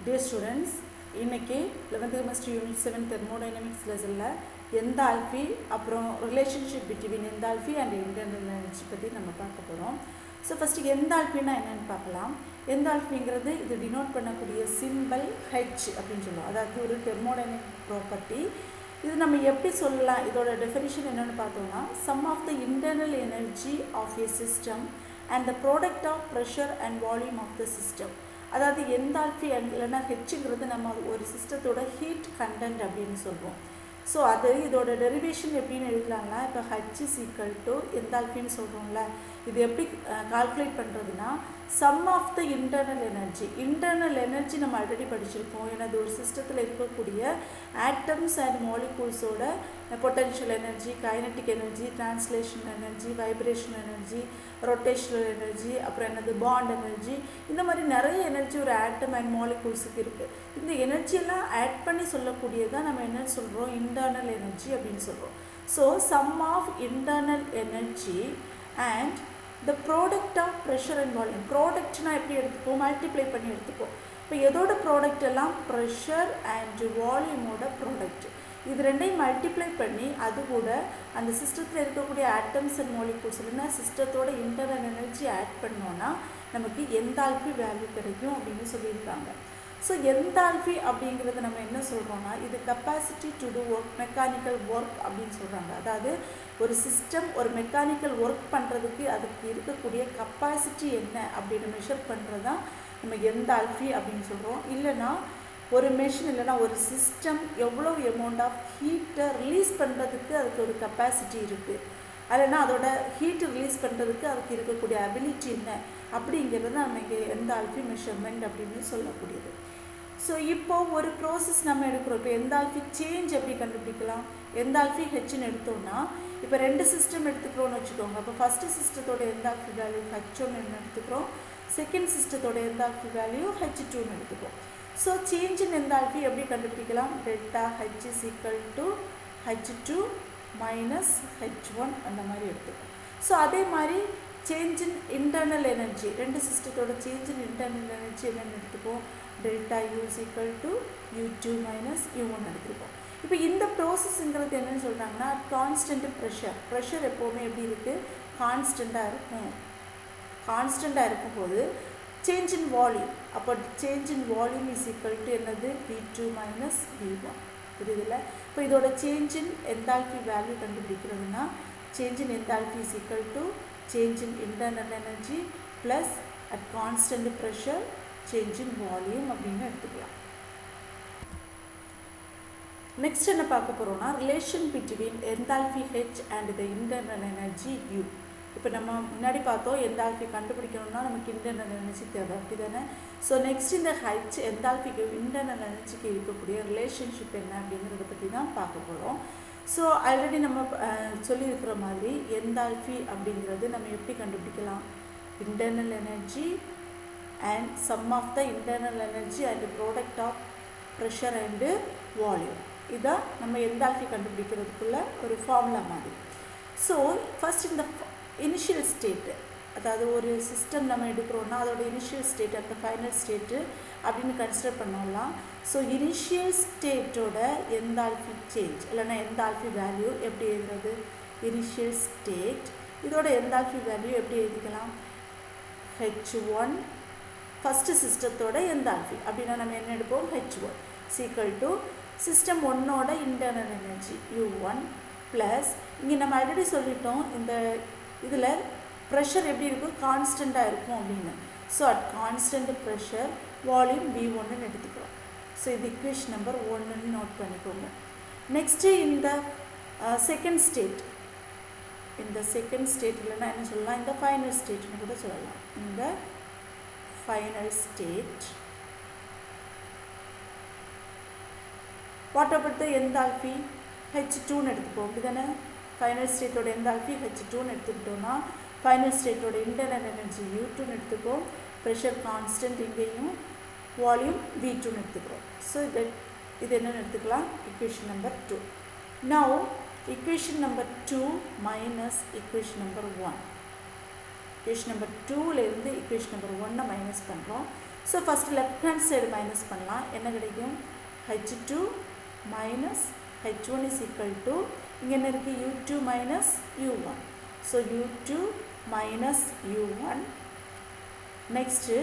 Dear students, இன்னைக்கு 11th semester unit 7 thermodynamics lessonல enthalpy அப்புறம் relationship between enthalpy and internal energy பத்தி நம்ம பார்க்க போறோம். So first enthalpyனா என்னன்னு பார்க்கலாம். enthalpyங்கிறது இது denote பண்ணக்கூடிய symbol H அப்படினு சொல்லுவோம். அதாவது ஒரு thermodynamic property. இது நம்ம எப்படி சொல்லலாம், இதோட definition என்னன்னு பார்த்தோம்னா sum of the internal energy of a system and the product of pressure and volume of the system. அதாவது எந்தால்பி இல்லைன்னா ஹெச்ங்கிறது நம்ம ஒரு சிஸ்டத்தோட ஹீட் கண்டென்ட் அப்படின்னு சொல்லுவோம். ஸோ அது இதோட டெரிவேஷன் எப்படின்னு எழுதலாம்னா, இப்போ ஹச் இஸ் ஈக்குவல் டு எந்தால்பின்னு சொல்கிறோம்ல, இது எப்படி கால்குலேட் பண்ணுறதுன்னா sum of the internal energy நம்ம ஆல்ரெடி படிச்சிருப்போம். ஏன்னா அது ஒரு சிஸ்டத்தில் இருக்கக்கூடிய ஆட்டம்ஸ் அண்ட் மாலிகூல்ஸோட potential energy, kinetic energy, translation energy, vibration energy, rotational energy, அப்புறம் என்னது பாண்ட் எனர்ஜி, இந்த மாதிரி நிறைய எனர்ஜி ஒரு ஆட்டம் அண்ட் மாலிகூல்ஸுக்கு இருக்குது. இந்த எனர்ஜியெல்லாம் ஆட் பண்ணி சொல்லக்கூடியதான் நம்ம என்ன சொல்கிறோம், இன்டர்னல் எனர்ஜி அப்படின்னு சொல்கிறோம். So sum of internal energy and the product of pressure and volume. ப்ராடக்ட்னா எப்படி எடுத்துப்போம், மல்டிப்ளை பண்ணி எடுத்துப்போம். இப்போ எதோட ப்ராடக்ட் எல்லாம் ப்ரெஷர் அண்ட் வால்யூமோட ப்ராடக்ட். இது ரெண்டையும் மல்டிப்ளை பண்ணி அது கூட அந்த சிஸ்டத்தில் இருக்கக்கூடிய ஆட்டம்ஸ் அண்ட் மாலிகூல்ஸ் இல்லைன்னா சிஸ்டத்தோட இன்டர்னல் எனர்ஜி ஆட் பண்ணோன்னா நமக்கு எந்தால்பி வேல்யூ கிடைக்கும் அப்படின்னு சொல்லியிருக்காங்க. ஸோ எந்தால்பி அப்படிங்கிறது நம்ம என்ன சொல்கிறோன்னா, இது capacity to do work, mechanical work அப்படின்னு சொல்கிறாங்க. அதாவது ஒரு சிஸ்டம் ஒரு மெக்கானிக்கல் ஒர்க் பண்ணுறதுக்கு அதுக்கு இருக்கக்கூடிய கெப்பாசிட்டி என்ன அப்படின்னு மெஷர் பண்ணுறது தான் நம்ம எந்தால்பி அப்படின்னு சொல்கிறோம். இல்லைனா ஒரு மெஷின் இல்லைனா ஒரு சிஸ்டம் எவ்வளோ அமௌண்ட் ஆஃப் ஹீட்டை ரிலீஸ் பண்ணுறதுக்கு அதுக்கு ஒரு கெப்பாசிட்டி இருக்குது, இல்லைனா அதோட ஹீட்டு ரிலீஸ் பண்ணுறதுக்கு அதுக்கு இருக்கக்கூடிய அபிலிட்டி என்ன அப்படிங்கிறது நம்ம இங்கே எந்தால்பி மெஷர்மெண்ட் அப்படின்னு சொல்லக்கூடியது. ஸோ இப்போது ஒரு ப்ராசஸ் நம்ம எடுக்கிறோம். இப்போ எந்தால்பி சேஞ்ச் எப்படி கண்டுபிடிக்கலாம், எந்தால்பி ஹெச்ன்னு எடுத்தோம்னா இப்போ ரெண்டு சிஸ்டம் எடுத்துக்கிறோன்னு வச்சுக்கோங்க. அப்போ ஃபஸ்ட்டு சிஸ்டத்தோட எந்தால்பி வேல்யூ H1 எடுத்துக்கிறோம், செகண்ட் சிஸ்டத்தோட எந்தால்பி வேல்யூ H2 எடுத்துக்கிறோம். ஸோ சேஞ்ச் இன் எந்தால்பி எப்படி கண்டுபிடிக்கலாம், delta H is equal to H2 minus H1 அந்த மாதிரி எடுத்துக்கிறோம். ஸோ அதே மாதிரி சேஞ்ச் இன் இன்டர்னல் எனர்ஜி, ரெண்டு சிஸ்டத்தோட சேஞ்ச் இன் இன்டர்னல் எனர்ஜி என்னென்னு எடுத்துப்போம், delta U is equal to U2 minus U1 எடுத்துப்போம். இப்போ இந்த ப்ராசஸ்ங்கிறது என்னென்னு சொல்கிறாங்கன்னா கான்ஸ்டன்ட் ப்ரெஷர் எப்போவுமே எப்படி இருக்குது, கான்ஸ்டண்ட்டாக இருக்கும்போது சேஞ்ச் இன் வால்யூம், அப்போ change in volume is equal to என்னது V2 மைனஸ் V1. புரியுதுல்ல? இப்போ இதோட சேஞ்ச் இன் எந்தால்பி வேல்யூ கண்டுபிடிக்கிறதுனா change in enthalpy is equal to change in internal energy plus at constant pressure change in volume அப்படின்னு எடுத்துக்கலாம். Next என்ன பார்க்க போகிறோம்னா relation between enthalpy H and the internal energy U. இப்போ நம்ம முன்னாடி பார்த்தோம் எந்தால்பி கண்டுபிடிக்கணும்னா நமக்கு இன்டர்னல் எனர்ஜி தேவை, அப்படி தானே? ஸோ நெக்ஸ்ட் இந்த ஹெச் எந்தால்பிக்கு இன்டர்னல் எனர்ஜிக்கு இருக்கக்கூடிய ரிலேஷன்ஷிப் என்ன அப்படிங்கிறத பற்றி தான் பார்க்க போகிறோம். ஸோ ஆல்ரெடி நம்ம சொல்லியிருக்கிற மாதிரி எந்தால்பி அப்படிங்கிறது நம்ம எப்படி கண்டுபிடிக்கலாம், internal energy and sum of the internal energy and the product of pressure and volume. இதான் நம்ம எந்தால்பி கண்டுபிடிக்கிறதுக்குள்ள ஒரு ஃபார்முலா மாதிரி. ஸோ ஃபஸ்ட் இந்த இனிஷியல் ஸ்டேட்டு, அதாவது ஒரு சிஸ்டம் நம்ம எடுக்கிறோன்னா அதோட இனிஷியல் ஸ்டேட் அந்த ஃபைனல் ஸ்டேட்டு அப்படின்னு கன்சிடர் பண்ணலாம். ஸோ இனிஷியல் ஸ்டேட்டோட எந்தால்பி சேஞ்ச் இல்லைன்னா எந்தால்பி வேல்யூ எப்படி எழுதுறது, இனிஷியல் ஸ்டேட் இதோட எந்தால்பி வேல்யூ எப்படி எழுதிக்கலாம், H1 ஃபஸ்ட்டு சிஸ்டத்தோட எந்தால்பி அப்படின்னா நம்ம என்ன எடுப்போம், H1 சீக்வல் டு சிஸ்டம் ஒன்னோட இன்டர்னல் எனர்ஜி U1 ப்ளஸ் இங்கே நம்ம ஆல்ரெடி சொல்லிட்டோம் இந்த இதில் ப்ரெஷர் எப்படி இருக்கும், கான்ஸ்டண்ட்டாக இருக்கும் அப்படின்னு. So at constant pressure volume V1 எடுத்துக்கிறோம். ஸோ இது இக்குவேஷன் நம்பர் 1 நோட் பண்ணிக்கோங்க. நெக்ஸ்ட்டு இந்த செகண்ட் ஸ்டேட், இந்த செகண்ட் ஸ்டேட் இல்லைன்னா என்ன சொல்லலாம், இந்த ஃபைனல் ஸ்டேட்னு கூட சொல்லலாம். இந்த final state. What about the enthalpy, H2 எடுத்துப்போம், அப்படிதானே? ஃபைனல் ஸ்டேட்டோட எந்தால்பி H2 எடுத்துக்கிட்டோம்னா ஃபைனல் ஸ்டேட்டோட இன்டர்னல் எனர்ஜி U2 எடுத்துப்போம், ப்ரெஷர் கான்ஸ்டன்ட் இங்கேயும் வால்யூம் V2 எடுத்துக்கிறோம். ஸோ இது என்னென்னு எடுத்துக்கலாம், equation number 2. Now equation number 2 minus equation number 1. equation number 2 இருந்து equation number 1 மைனஸ் பண்ணுறோம். So first left hand side minus பண்ணலாம். என்ன கிடைக்கும்? H2 minus H1 is equal to இங்கே என்ன இருக்குது? U2 minus U1. So U2 minus U1 next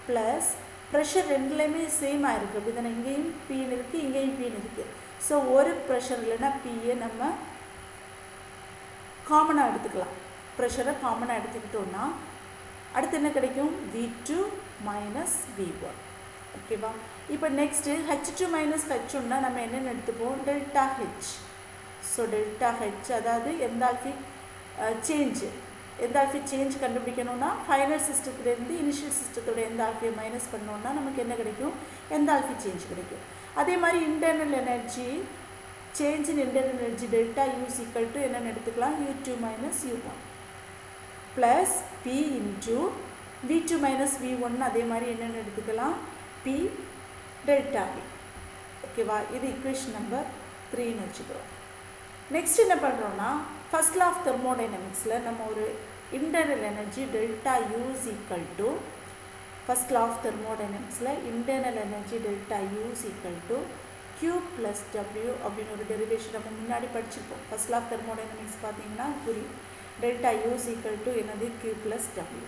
plus pressure ரெண்டுலேயுமே சேமாக இருக்குது. அப்படி தானே? இங்கேயும் பின்னு இருக்குது, இங்கேயும் பின்னு இருக்குது. ஸோ ஒரு ப்ரெஷர் இல்லைன்னா பியை நம்ம காமனாக எடுத்துக்கலாம். ப்ரெஷரை காமனாக எடுத்துக்கிட்டோன்னா அடுத்து என்ன கிடைக்கும்? V2 minus V1. ஓகேவா? இப்போ நெக்ஸ்ட்டு H2 minus H1னா நம்ம என்னென்னு எடுத்துப்போம்? Delta H. So delta H அதாவது எந்தால்ஃபி சேஞ்ச் கண்டுபிடிக்கணும்னா ஃபைனல் சிஸ்டத்துலேருந்து இனிஷியல் சிஸ்டத்தோட எந்தால்ஃபியை மைனஸ் பண்ணோன்னா நமக்கு என்ன கிடைக்கும்? எந்தால்ஃபி சேஞ்ச் கிடைக்கும். அதே மாதிரி internal energy change in internal energy delta U is equal to என்னென்னு எடுத்துக்கலாம்? U2 minus U1 plus P into V2 minus V1 அதே மாதிரி என்னென்னு எடுத்துக்கலாம்? P delta V. ஓகேவா? இது இக்குவேஷன் நம்பர் 3ன்னு வச்சுக்கிறோம். நெக்ஸ்ட் என்ன பண்ணுறோன்னா ஃபர்ஸ்ட் லா ஆஃப் தெர்மோடைனமிக்ஸில் நம்ம ஒரு internal energy delta U is equal to first law of தெர்மோடைனமிக்ஸில் internal energy delta U is equal to Q plus W அப்படின்னு ஒரு டெரிவேஷன் நம்ம முன்னாடி படிச்சிருப்போம். ஃபர்ஸ்ட் லா ஆஃப் தெர்மோடைனமிக்ஸ் பார்த்தீங்கன்னா புரியும். Delta U is equal to என்னது? Q plus W.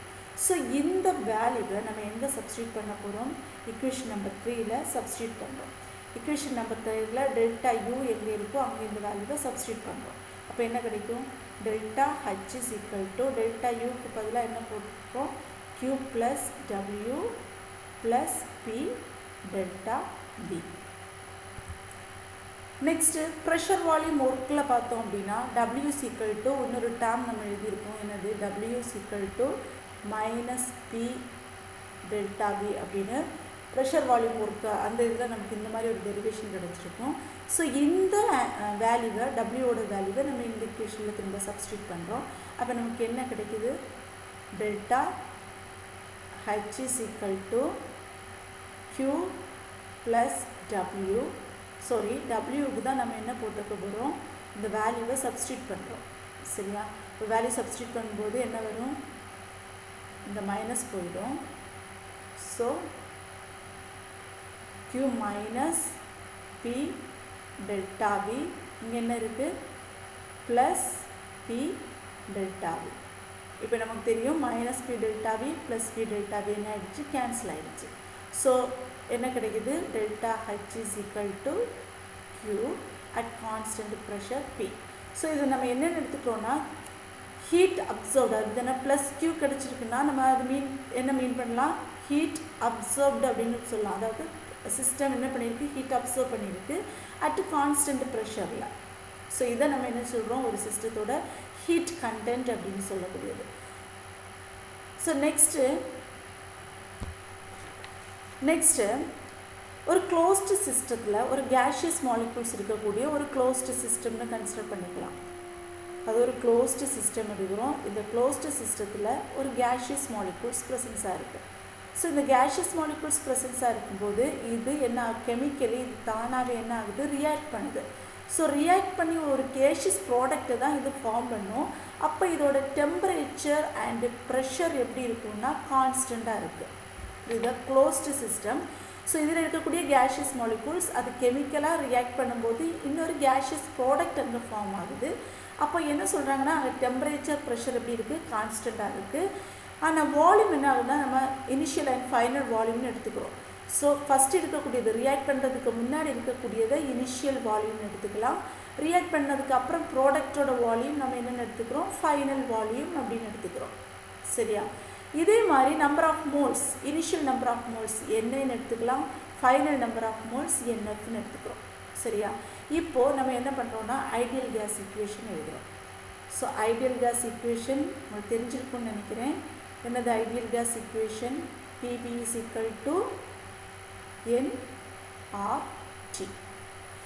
ஸோ இந்த வேல்யூவை நம்ம எங்கே சப்ஸ்டியூட் பண்ண போகிறோம்? இக்குவேஷன் நம்பர் 3ல் சப்ஸ்டியூட் பண்ணுறோம். இக்குவேஷன் நம்பர் 3ல் டெல்டா U எங்கே இருக்கோ அங்கே இந்த வேல்யூவை சப்ஸ்டியூட் பண்ணுறோம். அப்போ என்ன கிடைக்கும்? Delta H is equal to delta Uக்கு பதிலாக என்ன போட்டிருக்கோம்? Q plus W plus P delta V. Next pressure volume ஒர்க்கில் பார்த்தோம் அப்படின்னா W is equal to இன்னொரு டேர்ம் நம்ம எழுதியிருக்கோம். என்னது? W is equal to minus P delta V அப்படின்னு ப்ரெஷர் வால்யூம் ஒர்க்கு அந்த இதில் நமக்கு இந்த மாதிரி ஒரு டெரிவேஷன் கிடச்சிருக்கும். ஸோ இந்த வேல்யூவை டபிள்யூவோட வேல்யூவை நம்ம இந்த இக்குவேஷனில் திரும்ப சப்ஸ்டியூட் பண்ணுறோம். அப்போ நமக்கு என்ன கிடைக்குது? Delta H is equal to Q plus W. Wக்கு தான் நம்ம என்ன போட்டுக்க போகிறோம்? இந்த வேல்யூவை சப்ஸ்டியூட் பண்ணுறோம். சரியா? இப்போ வேல்யூ சப்ஸ்டியூட் பண்ணும்போது என்ன வரும்? இந்த மைனஸ் போயிடும். So Q minus P delta V இங்கே என்ன இருக்குது? Plus P delta V. இப்போ நமக்கு தெரியும் minus P delta V plus P delta V என்ன ஆகிடுச்சு? கேன்சல் ஆகிடுச்சு. ஸோ என்ன கிடைக்குது? Delta H is equal to Q at constant pressure P. So இது நம்ம என்னென்னு எடுத்துக்கிறோன்னா ஹீட் அப்சர்வ்டு அதுதானே ப்ளஸ் Q கிடச்சிருக்குன்னா நம்ம அது என்ன மீன் பண்ணலாம்? ஹீட் அப்சர்வ்டு அப்படின்னு சொல்லலாம். அதாவது சிஸ்டம் என்ன பண்ணியிருக்கு? ஹீட் அப்சர்வ் பண்ணியிருக்கு அட் கான்ஸ்டன்ட் ப்ரெஷரில். ஸோ இதை நம்ம என்ன சொல்கிறோம்? ஒரு சிஸ்டத்தோட ஹீட் கண்டென்ட் அப்படின்னு சொல்லக்கூடியது. ஸோ நெக்ஸ்ட்டு ஒரு க்ளோஸ்டு சிஸ்டத்தில் ஒரு கேஷியஸ் மாலிகுல்ஸ் இருக்கக்கூடிய ஒரு க்ளோஸ்டு சிஸ்டம்னு கன்சிடர் பண்ணிக்கலாம். அது ஒரு க்ளோஸ்டு சிஸ்டம் எடுக்கிறோம். இந்த க்ளோஸ்டு சிஸ்டத்தில் ஒரு கேஷியஸ் மாலிகுல்ஸ் ப்ரெசன்ஸாக இருக்குது. ஸோ இந்த கேஷியஸ் மாலிகுல்ஸ் ப்ரெசன்ஸாக இருக்கும்போது இது என்ன கெமிக்கலி இது தானாகவே என்ன ஆகுது? ரியாக்ட் பண்ணுது. ஸோ ரியாக்ட் பண்ணி ஒரு கேஷியஸ் ப்ராடக்டை தான் இது ஃபார்ம் பண்ணும். அப்போ இதோட டெம்பரேச்சர் அண்டு ப்ரெஷர் எப்படி இருக்குன்னா கான்ஸ்டண்ட்டாக இருக்குது. இது க்ளோஸ்டு சிஸ்டம். ஸோ இதில் இருக்கக்கூடிய கேஷியஸ் மாலிகுல்ஸ் அது கெமிக்கலாக ரியாக்ட் பண்ணும்போது இன்னொரு கேஷியஸ் ப்ராடக்ட் அங்கே ஃபார்ம் ஆகுது. அப்போ என்ன சொல்கிறாங்கன்னா அங்கே டெம்பரேச்சர் ப்ரெஷர் எப்படி இருக்குது? கான்ஸ்டண்ட்டாக இருக்குது. ஆனால் வால்யூம் என்ன ஆகுதுன்னா நம்ம இனிஷியல் அண்ட் ஃபைனல் வால்யூம்னு எடுத்துக்கிறோம். ஸோ ஃபஸ்ட்டு இருக்கக்கூடியது ரியாக்ட் பண்ணுறதுக்கு முன்னாடி இருக்கக்கூடியதை இனிஷியல் வால்யூம்னு எடுத்துக்கலாம். ரியாக்ட் பண்ணதுக்கு அப்புறம் ப்ராடக்டோட வால்யூம் நம்ம என்னென்னு எடுத்துக்கிறோம்? ஃபைனல் வால்யூம் அப்படின்னு எடுத்துக்கிறோம். சரியா? இதே மாதிரி number of moles initial number of moles என்னன்னு எடுத்துக்கலாம், ஃபைனல் நம்பர் ஆஃப் மோல்ஸ் என்னன்னு எடுத்துக்கிறோம். சரியா? இப்போது நம்ம என்ன பண்ணுறோன்னா ஐடியல் கேஸ் ஈக்குவேஷன் எழுதுகிறோம். ஸோ ஐடியல் கேஸ் ஈக்குவேஷன் உங்களுக்கு தெரிஞ்சிருக்கும்னு நினைக்கிறேன். என்னது ideal case equation? PV is equal to nRT.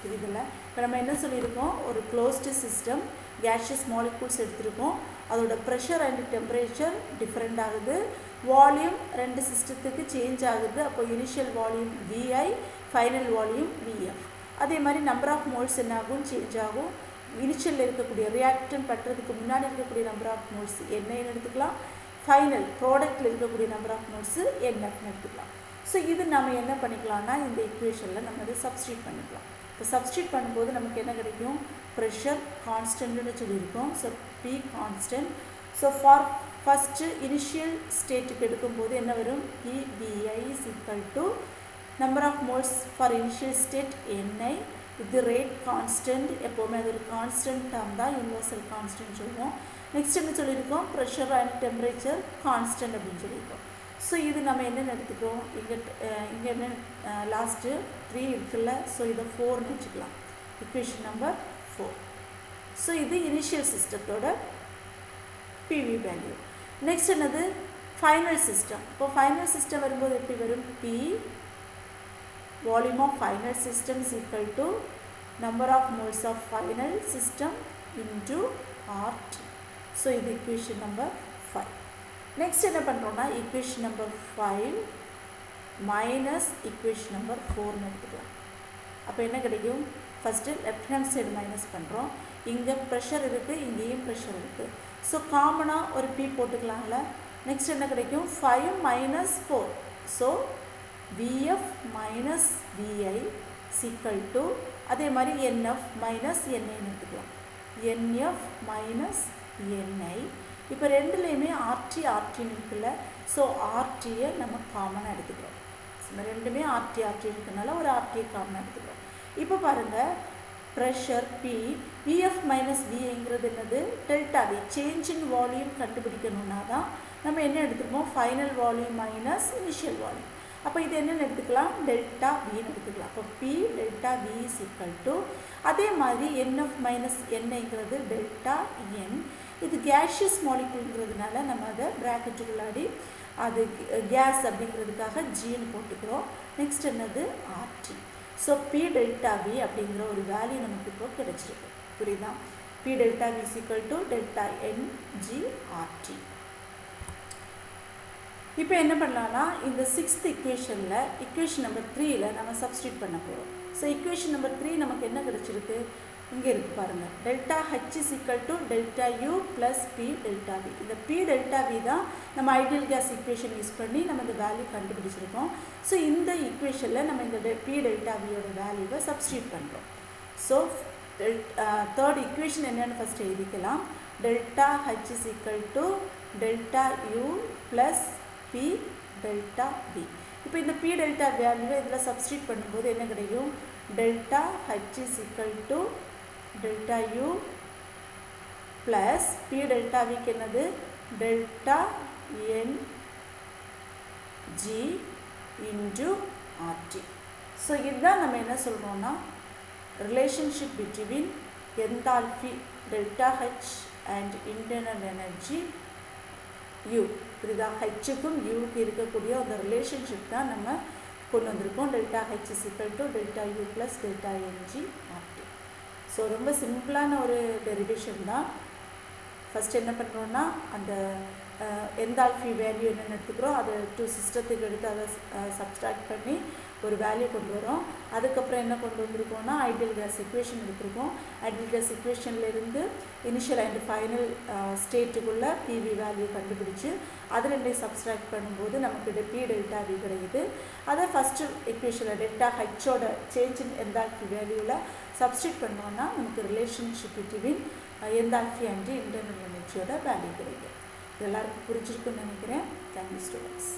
புரியுதுல்ல? இப்போ நம்ம என்ன சொல்லியிருக்கோம்? ஒரு க்ளோஸ்டு சிஸ்டம் கேஷியஸ் மாலிகுல்ஸ் எடுத்திருக்கோம். அதோட ப்ரெஷர் அண்ட் டெம்பரேச்சர் டிஃப்ரெண்ட் ஆகுது. வால்யூம் ரெண்டு சிஸ்டத்துக்கு சேஞ்ச் ஆகுது. அப்போ initial volume VI, final volume VF. அதே மாதிரி நம்பர் ஆஃப் மோல்ஸ் என்ன ஆகும்? சேஞ்ச் ஆகும். இனிஷியலில் இருக்கக்கூடிய ரியாக்டன் பண்ணுறதுக்கு முன்னாடி இருக்கக்கூடிய நம்பர் ஆஃப் மோல்ஸ் என்னன்னு எடுத்துக்கலாம். ஃபைனல் ப்ராடக்டில் இருக்கக்கூடிய நம்பர் ஆஃப் மோல்ஸு NFன்னு எடுத்துக்கலாம். ஸோ இது நம்ம என்ன பண்ணிக்கலாம்னா இந்த ஈக்குவேஷனில் நம்ம அதை சப்ஸ்டியூட் பண்ணிக்கலாம். இப்போ சப்ஸ்டியூட் பண்ணும்போது நமக்கு என்ன கிடைக்கும், ப்ரெஷர் கான்ஸ்டன்ட்னு சொல்லியிருக்கோம். So P constant. So for first initial ஸ்டேட்டுக்கு எடுக்கும்போது என்ன வரும், PBI is equal to number of moles for initial state Ni. இது ரேட் கான்ஸ்டன்ட், எப்போவுமே அது ஒரு கான்ஸ்டன்ட் டேர்ம் தான், யூனிவர்சல் கான்ஸ்டன்ட் சொல்லுவோம். நெக்ஸ்ட் என்ன சொல்லியிருக்கோம், ப்ரெஷர் அண்ட் டெம்பரேச்சர் கான்ஸ்டன்ட் அப்படின்னு சொல்லியிருக்கோம். ஸோ இது நம்ம என்னென்னு எடுத்துக்கிறோம், இங்கே என்ன லாஸ்ட்டு 3 இருக்குல்ல, ஸோ இதை 4ன்னு வச்சுக்கலாம், இக்குவேஷன் நம்பர் 4. ஸோ இது இனிஷியல் சிஸ்டத்தோட PV வேல்யூ. நெக்ஸ்ட் என்னது, ஃபைனல் சிஸ்டம். இப்போ ஃபைனல் சிஸ்டம் வரும்போது எப்படி வரும், P volume of final system is equal to number of moles of final system into RT. So இது equation number 5. Next என்ன பண்ணுறோம்னா equation number 5 minus equation number 4 எடுத்துக்கலாம். அப்போ என்ன கிடைக்கும், first left hand side minus பண்ணுறோம், இங்கே ப்ரெஷர் இருக்குது, இங்கேயும் ப்ரெஷர் இருக்குது. ஸோ காமனாக ஒரு P போட்டுக்கலாம்ல. நெக்ஸ்ட் என்ன கிடைக்கும், 5 minus 4. So VF minus VI is equal to அதே மாதிரி NF minus NI எடுத்துக்கலாம், NF minus NI. இப்போ ரெண்டுலேயுமே RT இருக்குல்ல, ஸோ RTயை நம்ம காமனாக எடுத்துக்கிறோம். ரெண்டுமே RT இருக்கிறதுனால ஒரு RT காமனாக எடுத்துக்கிறோம். இப்போ பாருங்கள், ப்ரெஷர் P, VF minus VIங்கிறது என்னது, delta V, change in volume கண்டுபிடிக்கணுன்னா தான் நம்ம என்ன எடுத்துருப்போம், final volume minus initial volume. அப்போ இது என்னென்னு எடுத்துக்கலாம், டெல்டா வின்னு எடுத்துக்கலாம். அப்போ P delta V is equal to அதே மாதிரி NF minus NIங்கிறது டெல்டா N. இது கேஷியஸ் மாலிகுல்ங்கிறதுனால நம்ம அதை ப்ராக்கெட்டுக்குள்ளாடி அது கேஸ் அப்படிங்கிறதுக்காக Gன்னு போட்டுக்கிறோம். நெக்ஸ்ட் என்னது, RT. So P delta V அப்படிங்கிற ஒரு வேல்யூ நமக்கு இப்போ கிடைச்சிருக்கு, புரியுதா. P delta V is equal to delta NG RT. இப்போ என்ன பண்ணலாம்னா இந்த 6th இக்குவேஷனில் இக்குவேஷன் நம்பர் 3ல் நம்ம சப்ஸ்டியூட் பண்ண போகிறோம். ஸோ இக்குவேஷன் நம்பர் 3 நமக்கு என்ன கிடச்சிருக்கு, இங்கே இருக்குது பாருங்கள், delta H is equal to delta U plus P delta V. இந்த P டெல்டா V தான் நம்ம ஐடியல் கேஸ் இக்குவேஷன் யூஸ் பண்ணி நம்ம இந்த வேல்யூ கண்டுபிடிச்சிருக்கோம். ஸோ இந்த இக்குவேஷனில் நம்ம இந்த P டெல்டா Vயோட வேல்யூவை சப்ஸ்டியூட் பண்ணுறோம். ஸோ தேர்ட் இக்குவேஷன் என்னென்னு ஃபஸ்ட்டு எழுதிக்கலாம், delta H is equal to delta U plus P delta V. இப்போ இந்த P டெல்டா வேல்யூவை இதில் சப்ஸ்டியூட் பண்ணும்போது என்ன கிடைக்கும், delta H is equal to delta U plus P delta Vக்கு என்னது, delta NG into RT. So இதுதான் நம்ம என்ன சொல்கிறோம்னா relationship between enthalpy delta H and internal energy U. புரியுதா, ஹெச்சுக்கும் யூக்கு இருக்கக்கூடிய அந்த ரிலேஷன்ஷிப் தான் நம்ம கொண்டு வந்திருக்கோம், delta H is equal to delta U plus delta NG RT. So ரொம்ப சிம்பிளான ஒரு டெரிவேஷன் தான். ஃபஸ்ட் என்ன பண்ணுறோன்னா அந்த என்தால்பி வேல்யூ என்னென்னு எடுத்துக்கிறோம், அதை 2 சிஸ்டத்துக்கு எடுத்து அதை சப்ஸ்ட்ராக்ட் பண்ணி ஒரு வேல்யூ கொண்டு வரோம். அதுக்கப்புறம் என்ன கொண்டு வந்திருக்கோம்னா ஐடியல் கேஸ் இக்குவேஷன் எடுத்திருக்கோம். ஐடியல் கேஸ் இக்குவேஷன்லேருந்து இனிஷியல் அண்ட் ஃபைனல் ஸ்டேட்டுக்குள்ளே PV வேல்யூ கண்டுபிடிச்சி அது ரெண்டையும் சப்ஸ்ட்ராக்ட் பண்ணும்போது நமக்கு P டெல்டா V கிடைக்குது. அதை ஃபஸ்ட்டு இக்குவேஷனில் டெல்டா ஹெச்சோட சேஞ்ச் இன் என்தால்பி வேல்யூவில் சப்ஸ்டியூட் பண்ணோன்னா நமக்கு relationship between enthalpy and internal எனர்ஜியோட வேல்யூ கிடைக்கும். இது எல்லாருக்கும் புரிஞ்சிருக்குன்னு நினைக்கிறேன். Thank you students.